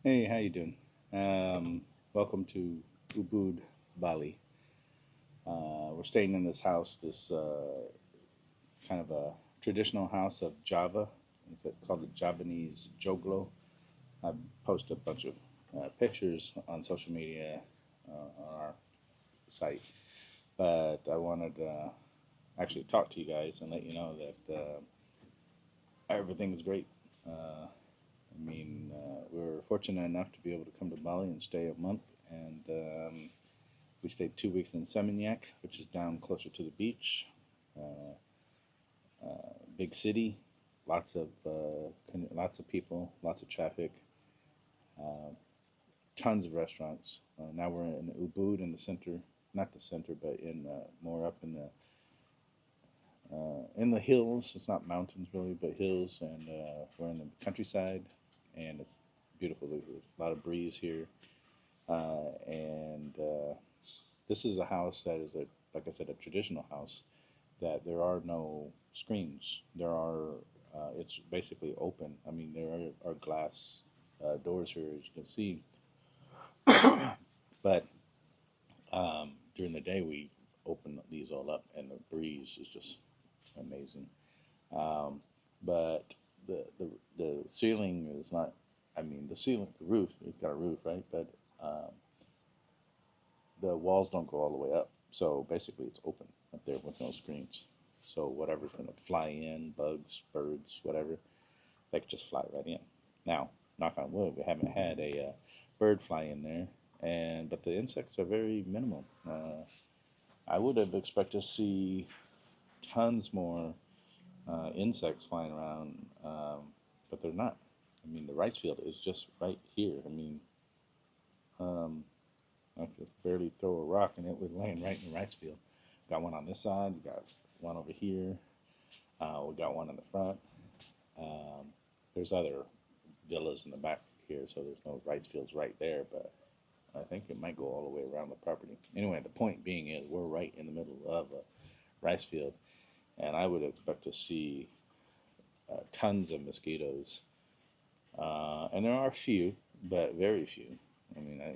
Hey, how you doing? Welcome to Ubud Bali. We're staying in this house, this kind of a traditional house of Java. It's called the Javanese joglo. I posted a bunch of pictures on social media on our site, but I wanted to actually talk to you guys and let you know that everything is great. We were fortunate enough to be able to come to Bali and stay a month, and we stayed 2 weeks in Seminyak, which is down closer to the beach. Uh, Big city, lots of people, lots of traffic, uh, tons of restaurants. Now we're in Ubud in the center, not the center, but in more up in the hills. It's not mountains really, but hills, and we're in the countryside, and it's beautiful. There's a lot of breeze here, and this is a house that is like I said, a traditional house. That there are no screens. It's basically open. I mean, there are glass doors here, as you can see, but during the day we open these all up, and the breeze is just amazing. Um, but the ceiling is not. I mean, the roof. It's got a roof, right? But the walls don't go all the way up. So basically, it's open up there with no screens. So whatever's going to fly in, bugs, birds, whatever, they could just fly right in. Now, knock on wood, we haven't had a bird fly in there, and but the insects are very minimal. I would have expected to see tons more insects flying around, but they're not. I mean, the rice field is just right here. I mean, um, I could barely throw a rock and it was laying right in the rice field. Got one on this side. We got one over here. We got one in the front. Um, there's other villas in the back here, so there's no rice fields right there, but I think it might go all the way around the property. Anyway, the point being is we're right in the middle of a rice field, and I would expect to see tons of mosquitoes. And there are few, but very few.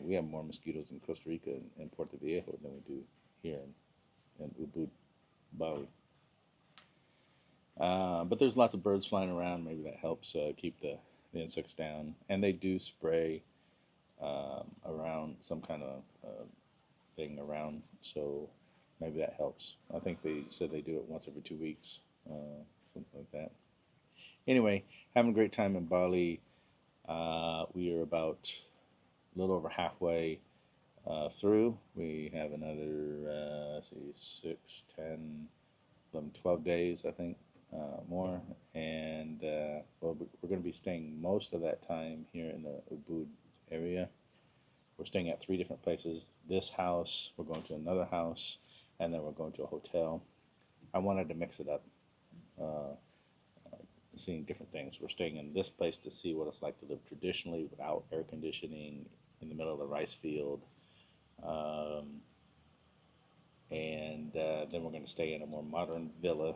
We have more mosquitoes in Costa Rica and Puerto Viejo than we do here in Ubud, Bali. But there's lots of birds flying around. Maybe that helps keep the insects down. And they do spray around some kind of thing around, so maybe that helps. I think they said they do it once every 2 weeks, something like that. Anyway, having a great time in Bali. We are about a little over halfway through. We have another, let's see, 6, 10, 11, 12 days, I think, more. And well, we're going to be staying most of that time here in the Ubud area. We're staying at 3 different places. This house, we're going to another house, and then we're going to a hotel. I wanted to mix it up, uh, seeing different things. We're staying in this place to see what it's like to live traditionally without air conditioning in the middle of the rice field. Um, and then we're going to stay in a more modern villa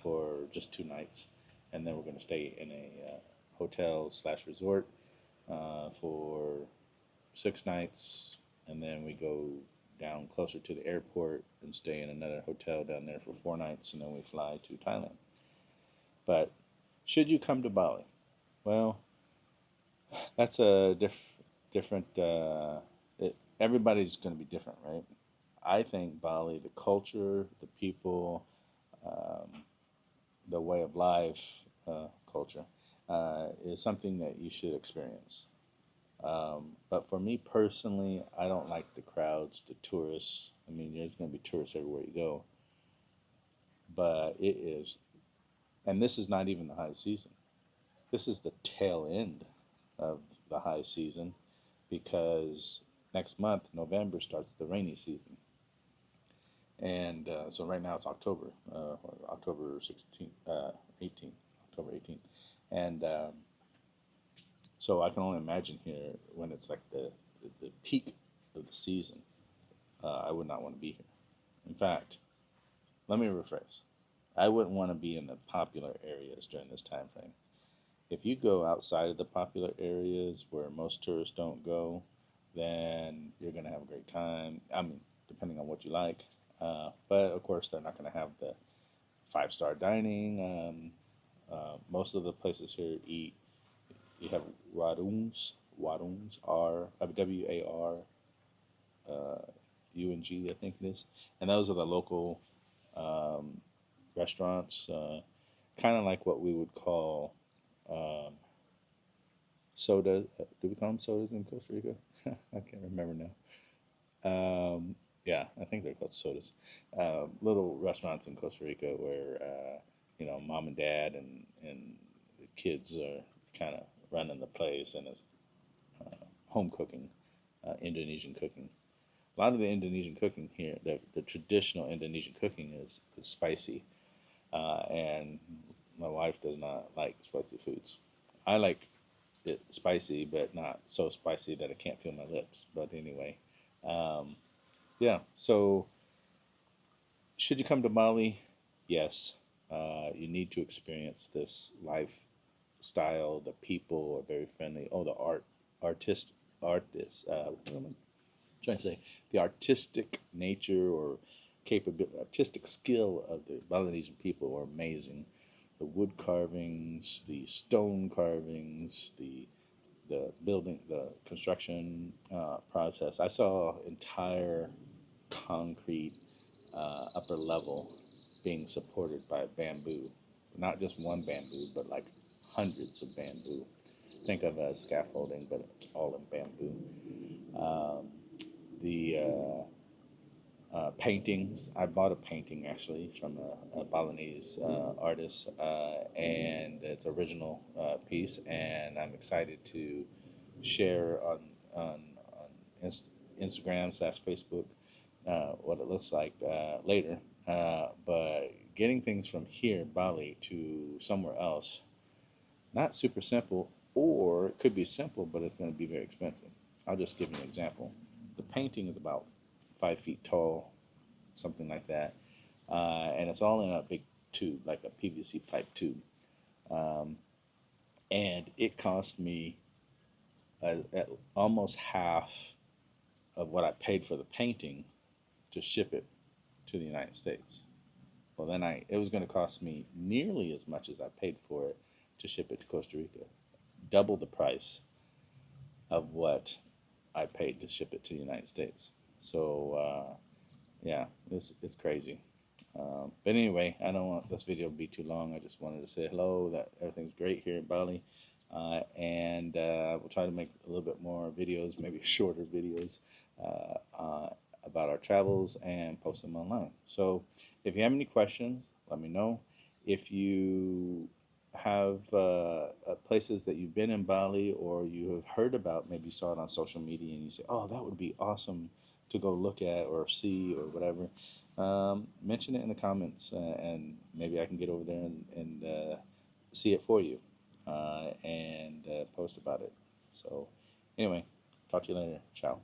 for just 2 nights. And then we're going to stay in a hotel slash resort for 6 nights. And then we go down closer to the airport and stay in another hotel down there for 4 nights. And then we fly to Thailand. But should you come to Bali? Well, that's a different. Everybody's going to be different, right? I think Bali, the culture, the people, um, the way of life, culture, is something that you should experience. But for me personally, I don't like the crowds, the tourists. I mean, there's going to be tourists everywhere you go, but it is, and this is not even the high season. This is the tail end of the high season because next month, November, starts the rainy season. And so right now it's October, October 16th, 18th, October 18th. And so I can only imagine here when it's like the peak of the season, I would not want to be here. In fact, let me rephrase. I wouldn't want to be in the popular areas during this time frame. If you go outside of the popular areas where most tourists don't go, then you're going to have a great time. I mean, depending on what you like. But of course, they're not going to have the five-star dining. Most of the places here eat. You have warungs. Warungs are WARUNG, I think it is, and those are the local um, restaurants, kind of like what we would call um, soda. Do we call them sodas in Costa Rica? I can't remember now. Yeah, I think they're called sodas. Little restaurants in Costa Rica where mom and dad and the kids are kind of running the place, and it's home cooking, Indonesian cooking. A lot of the Indonesian cooking here, the traditional Indonesian cooking is spicy, and my wife does not like spicy foods. I like it spicy, but not so spicy that I can't feel my lips. But anyway, um, yeah. So should you come to Bali? Yes. You need to experience this lifestyle. The people are very friendly. Oh, the artists. What am I trying to say? The artistic nature or capability, artistic skill of the Balinese people are amazing. The wood carvings, the stone carvings, the building, the construction process. I saw entire concrete upper level being supported by bamboo. Not just one bamboo, but like hundreds of bamboo. Think of it as scaffolding, but it's all in bamboo. Um, the paintings. I bought a painting actually from a Balinese artist, and it's original piece, and I'm excited to share on Instagram / Facebook what it looks like later. But getting things from here, Bali, to somewhere else, not super simple, or it could be simple, but it's going to be very expensive. I'll just give you an example. The painting is about 5 feet tall, something like that, and it's all in a big tube, like a PVC pipe tube, um, and it cost me at almost half of what I paid for the painting to ship it to the United States. Well, then it was going to cost me nearly as much as I paid for it to ship it to Costa Rica, double the price of what I paid to ship it to the United States. So yeah, it's crazy. But anyway, I don't want this video to be too long. I just wanted to say hello, that everything's great here in Bali. And we'll try to make a little bit more videos, maybe shorter videos about our travels and post them online. So if you have any questions, let me know. If you have places that you've been in Bali or you have heard about, maybe you saw it on social media and you say, oh, that would be awesome to go look at or see or whatever, mention it in the comments, and maybe I can get over there and see it for you, and post about it. So anyway, talk to you later. Ciao.